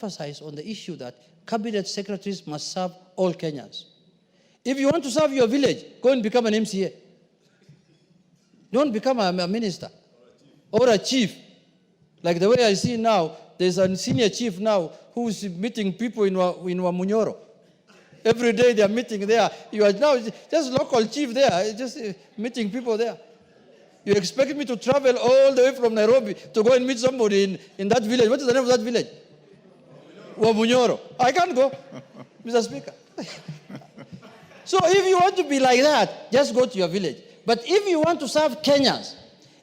emphasize on the issue that cabinet secretaries must serve all Kenyans. If you want to serve your village, go and become an MCA. Don't become a minister or a chief. Like the way I see now, there's a senior chief now who's meeting people in Wamunyoro. Every day they are meeting there. You are now just local chief there, just meeting people there. You expect me to travel all the way from Nairobi to go and meet somebody in that village. What is the name of that village? Wamunyoro. I can't go, Mr. Speaker. So if you want to be like that, just go to your village. But if you want to serve Kenyans,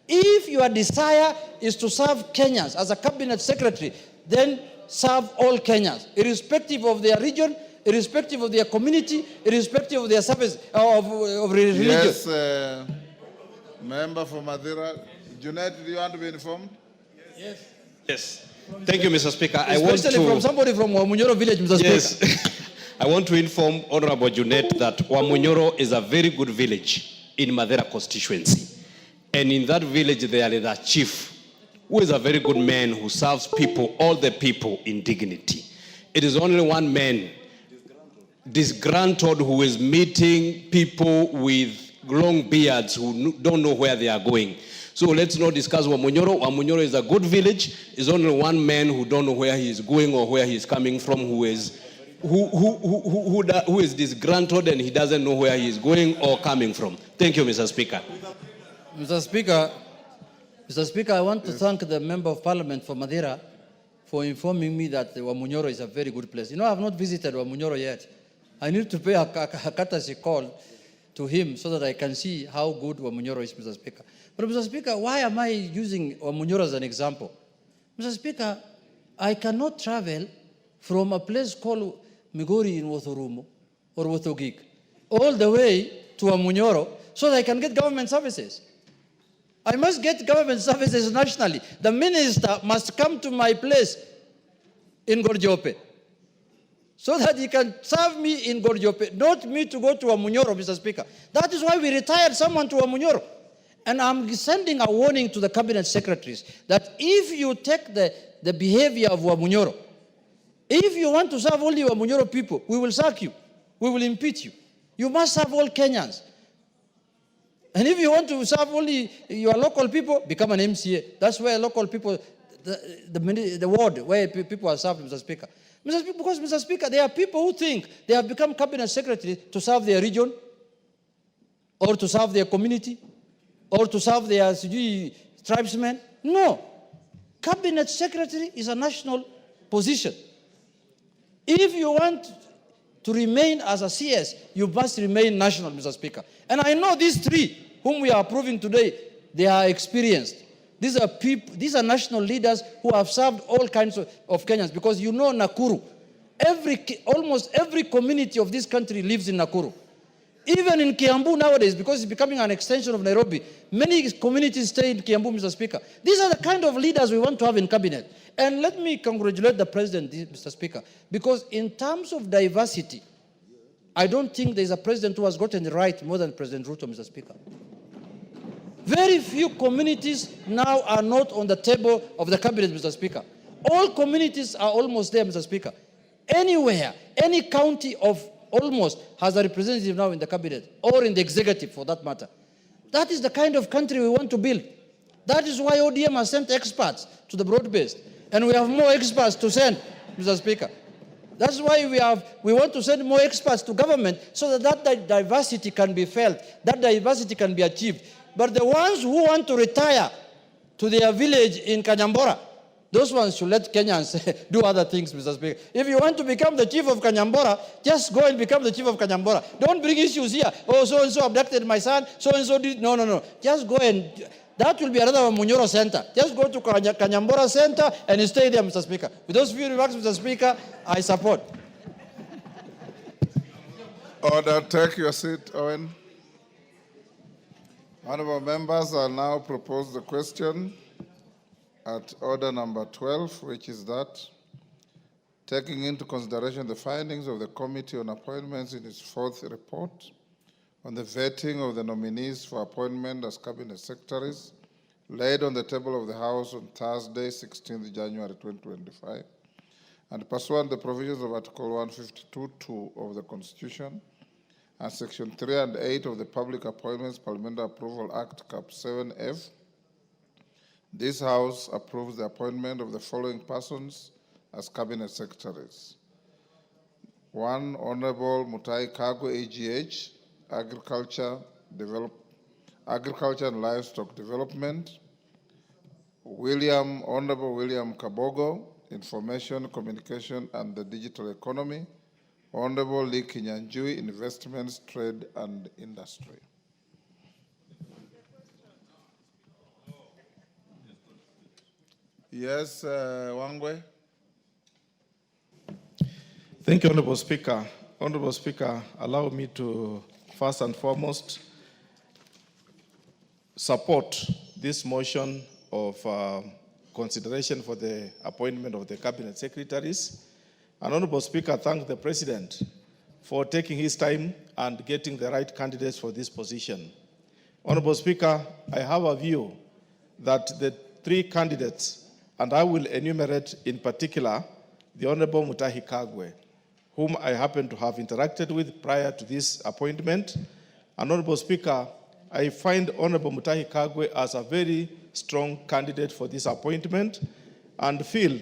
if your desire is to serve Kenyans as a cabinet secretary, then serve all Kenyans, irrespective of their region, irrespective of their community, irrespective of their service, of religion. Yes, member for Mathira. Junaid, do you want to be informed? Yes. Yes. Thank you, Mr. Speaker. Especially from somebody from Wamunyoro village, Mr. Yes. Speaker. I want to inform Honorable Junaid that Wamunyoro is a very good village in Mathira constituency. And in that village there is a chief who is a very good man who serves people, all the people in dignity. It is only one man, disgruntled, who is meeting people with long beards who don't know where they are going. So let's not discuss Wamunyoro. Wamunyoro is a good village. It's only one man who don't know where he is going or where he is coming from, who is disgruntled and he doesn't know where he is going or coming from. Thank you, Mr. Speaker. Mr. Speaker, I want to thank the Member of Parliament for Mathira for informing me that Wamunyoro is a very good place. You know, I have not visited Wamunyoro yet. I need to pay a courtesy call to him so that I can see how good Wamunyoro is, Mr. Speaker. But Mr. Speaker, why am I using Wamunyoro as an example? Mr. Speaker, I cannot travel from a place called Migori in Wothorumo or Wothogig all the way to Wamunyoro so that I can get government services. I must get government services nationally. The minister must come to my place in Gorjope so that he can serve me in Gorjope, not me to go to Wamunyoro, Mr. Speaker. That is why we retired someone to Wamunyoro. And I'm sending a warning to the cabinet secretaries that if you take the behavior of Wamunyoro, if you want to serve only Wamunyoro people, we will sack you. We will impeach you. You must serve all Kenyans. And if you want to serve only your local people, become an MCA. That's where local people, the ward where people are served, Mr. Speaker. Because, Mr. Speaker, there are people who think they have become cabinet secretary to serve their region, or to serve their community, or to serve their tribesmen. No. Cabinet secretary is a national position. If you want to remain as a CS, you must remain national, Mr. Speaker. And I know these three whom we are approving today, they are experienced. These are people, these are national leaders who have served all kinds of Kenyans, because you know Nakuru, almost every community of this country lives in Nakuru. Even in Kiambu nowadays, because it's becoming an extension of Nairobi, many communities stay in Kiambu, Mr. Speaker. These are the kind of leaders we want to have in cabinet. And let me congratulate the president, Mr. Speaker, because in terms of diversity, I don't think there's a president who has gotten it right more than President Ruto, Mr. Speaker. Very few communities now are not on the table of the cabinet, Mr. Speaker. All communities are almost there, Mr. Speaker. Anywhere, any county of almost has a representative now in the cabinet, or in the executive for that matter. That is the kind of country we want to build. That is why ODM has sent experts to the broad-based. And we have more experts to send, Mr. Speaker. That's why we want to send more experts to government so that diversity can be felt, that diversity can be achieved. But the ones who want to retire to their village in Kanyambora, those ones should let Kenyans do other things, Mr. Speaker. If you want to become the chief of Kanyambora, just go and become the chief of Kanyambora. Don't bring issues here. Oh, so-and-so abducted my son, so-and-so did. No, no, no. Just go and, that will be another Munyoro center. Just go to Kanyambora center and stay there, Mr. Speaker. With those few remarks, Mr. Speaker, I support. Order, take your seat, Owen. Honorable members, I'll now propose the question at order number 12, which is that, taking into consideration the findings of the Committee on Appointments in its fourth report on the vetting of the nominees for appointment as cabinet secretaries, laid on the table of the House on Thursday, 16th January 2025, and pursuant to the provisions of Article 152(2) of the Constitution and Section 3 and 8 of the Public Appointments Parliamentary Approval Act, Cap 7F, this House approves the appointment of the following persons as Cabinet Secretaries. 1. Honorable Mutahi Kagwe, AGH, Agriculture and Livestock Development. Honorable William Kabogo, Information, Communication and the Digital Economy. Honorable Lee Kinyanjui, Investments, Trade and Industry. Yes, Wangwe. Thank you, Honorable Speaker. Honorable Speaker, allow me to first and foremost support this motion of consideration for the appointment of the Cabinet Secretaries. And Honorable Speaker, thank the President for taking his time and getting the right candidates for this position. Honorable Speaker, I have a view that the three candidates, and I will enumerate in particular the Honorable Mutahi Kagwe, whom I happen to have interacted with prior to this appointment. And Honorable Speaker, I find Honorable Mutahi Kagwe as a very strong candidate for this appointment and feel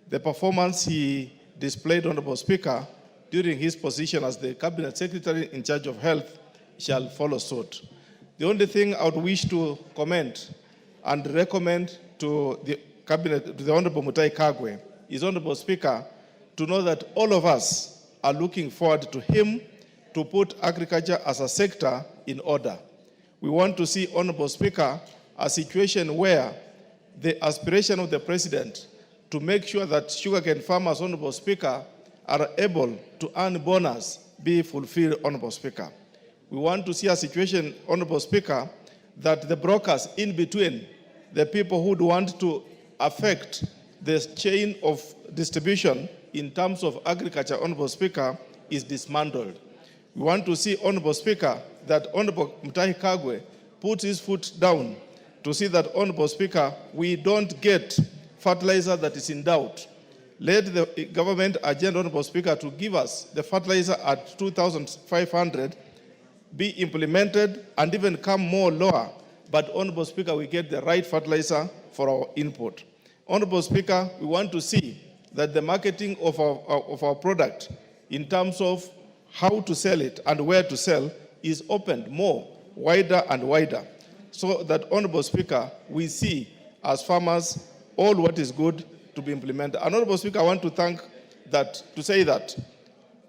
the performance he displayed, Honorable Speaker, during his position as the Cabinet Secretary in charge of health shall follow suit. The only thing I would wish to comment and recommend to the Cabinet, to the Honorable Mutahi Kagwe, is, Honorable Speaker, to know that all of us are looking forward to him to put agriculture as a sector in order. We want to see, Honorable Speaker, a situation where the aspiration of the President to make sure that sugarcane farmers, Honorable Speaker, are able to earn bonus be fulfilled, Honorable Speaker. We want to see a situation, Honorable Speaker, that the brokers in between, the people who would want to affect the chain of distribution in terms of agriculture, Honorable Speaker, is dismantled. We want to see, Honorable Speaker, that Honorable Mutahi Kagwe puts his foot down to see that, Honorable Speaker, we don't get fertilizer that is in doubt. Let the government agenda, Honorable Speaker, to give us the fertilizer at 2,500 be implemented and even come more lower. But, Honorable Speaker, we get the right fertilizer for our input. Honorable Speaker, we want to see that the marketing of our product in terms of how to sell it and where to sell is opened more, wider and wider, so that, Honorable Speaker, we see as farmers all what is good to be implemented. And, Honorable Speaker, I want to say that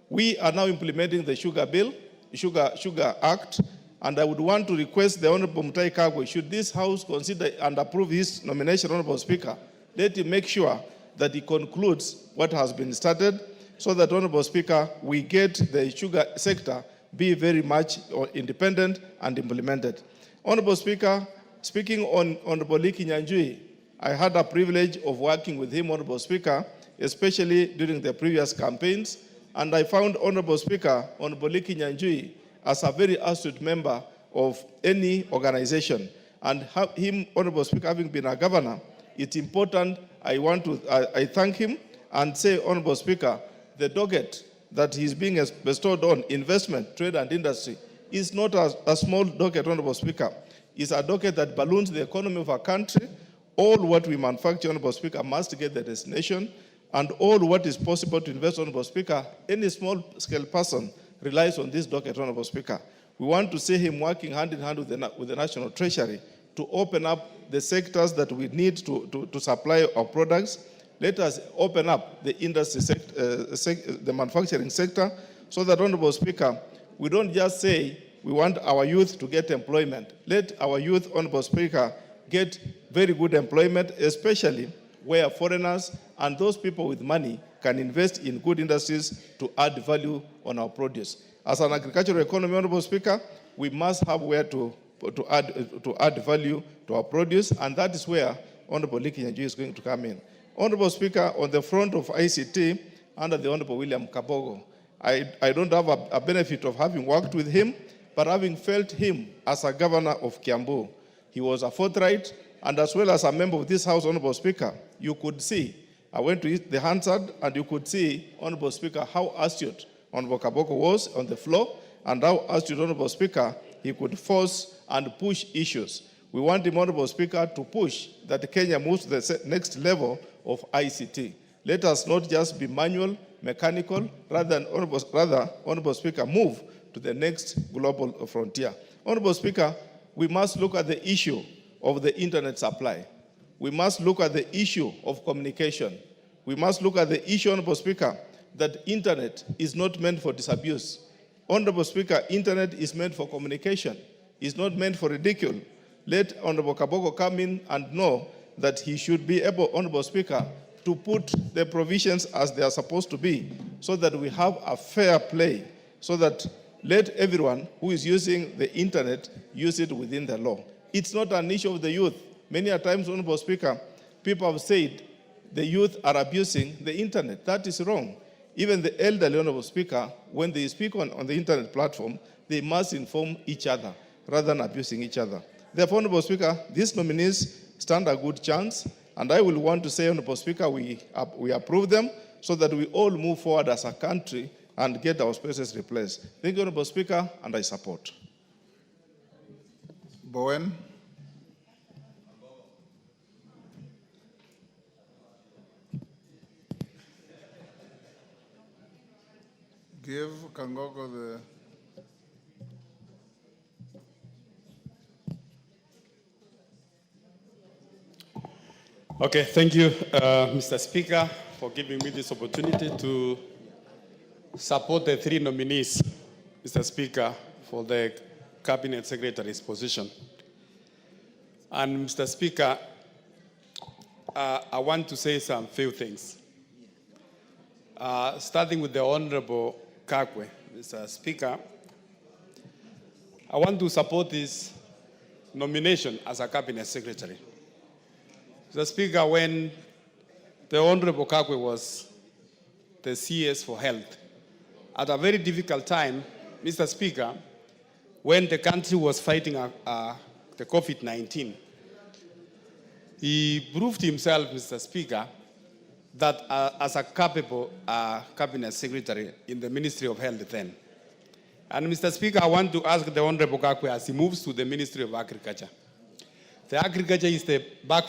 we are now implementing the sugar bill, Sugar Act, and I would want to request the Honorable Mutahi Kagwe, should this House consider and approve his nomination, Honorable Speaker, let him make sure that he concludes what has been started, so that, Honorable Speaker, we get the sugar sector be very much independent and implemented. Honorable Speaker, speaking on Honorable Lee Kinyanjui, I had a privilege of working with him, Honorable Speaker, especially during the previous campaigns, and I found, Honorable Speaker, Honorable Lee Kinyanjui as a very astute member of any organization. And him, Honorable Speaker, having been a governor, it's important. I thank him and say, Honorable Speaker, the docket that he's being bestowed on investment, trade and industry is not a small docket, Honorable Speaker. It's a docket that balloons the economy of our country. All what we manufacture, Honorable Speaker, must get the destination, and all what is possible to invest, Honorable Speaker, any small-scale person relies on this docket, Honorable Speaker. We want to see him working hand in hand with the National Treasury to open up the sectors that we need to supply our products. Let us open up the industry the manufacturing sector, so that, Honorable Speaker, we don't just say we want our youth to get employment. Let our youth, Honorable Speaker, get very good employment, especially where foreigners and those people with money can invest in good industries to add value on our produce. As an agricultural economy, Honorable Speaker, we must have where to add value to our produce, and that is where Honorable Lee Kinyanjui is going to come in. Honorable Speaker, on the front of ICT, under the Honorable William Kabogo, I don't have a benefit of having worked with him, but having felt him as a governor of Kiambu. He was a forthright, and as well as a member of this House, Honorable Speaker, you could see I went to the Hansard, and you could see, Honorable Speaker, how astute Honorable Kaboko was on the floor, and how astute Honorable Speaker, he could force and push issues. We want him, Honorable Speaker, to push that Kenya moves to the next level of ICT. Let us not just be manual, mechanical, rather, Honorable Speaker, move to the next global frontier. Honorable Speaker, we must look at the issue of the internet supply. We must look at the issue of communication. We must look at the issue, Honorable Speaker, that internet is not meant for disabuse. Honorable Speaker, internet is meant for communication. It's not meant for ridicule. Let Honorable Kaboko come in and know that he should be able, Honorable Speaker, to put the provisions as they are supposed to be, so that we have a fair play, so that let everyone who is using the internet use it within the law. It's not an issue of the youth. Many a times, Honorable Speaker, people have said the youth are abusing the internet. That is wrong. Even the elderly, Honorable Speaker, when they speak on the internet platform, they must inform each other rather than abusing each other. Therefore, Honorable Speaker, these nominees stand a good chance, and I will want to say, Honorable Speaker, we approve them so that we all move forward as a country and get our spaces replaced. Thank you, Honorable Speaker, and I support. Bowen. Give Kangogo the... Okay, thank you, Mr. Speaker, for giving me this opportunity to support the three nominees, Mr. Speaker, for the Cabinet Secretary's position. And Mr. Speaker, I want to say some few things. Starting with the Honorable Kakwe, Mr. Speaker, I want to support this nomination as a Cabinet Secretary. Mr. Speaker, when the Honorable Kakwe was the CS for Health, at a very difficult time, Mr. Speaker, when the country was fighting the COVID-19, he proved himself, Mr. Speaker, that as a capable Cabinet Secretary in the Ministry of Health then. And Mr. Speaker, I want to ask the Honorable Kakwe as he moves to the Ministry of Agriculture. The agriculture is the back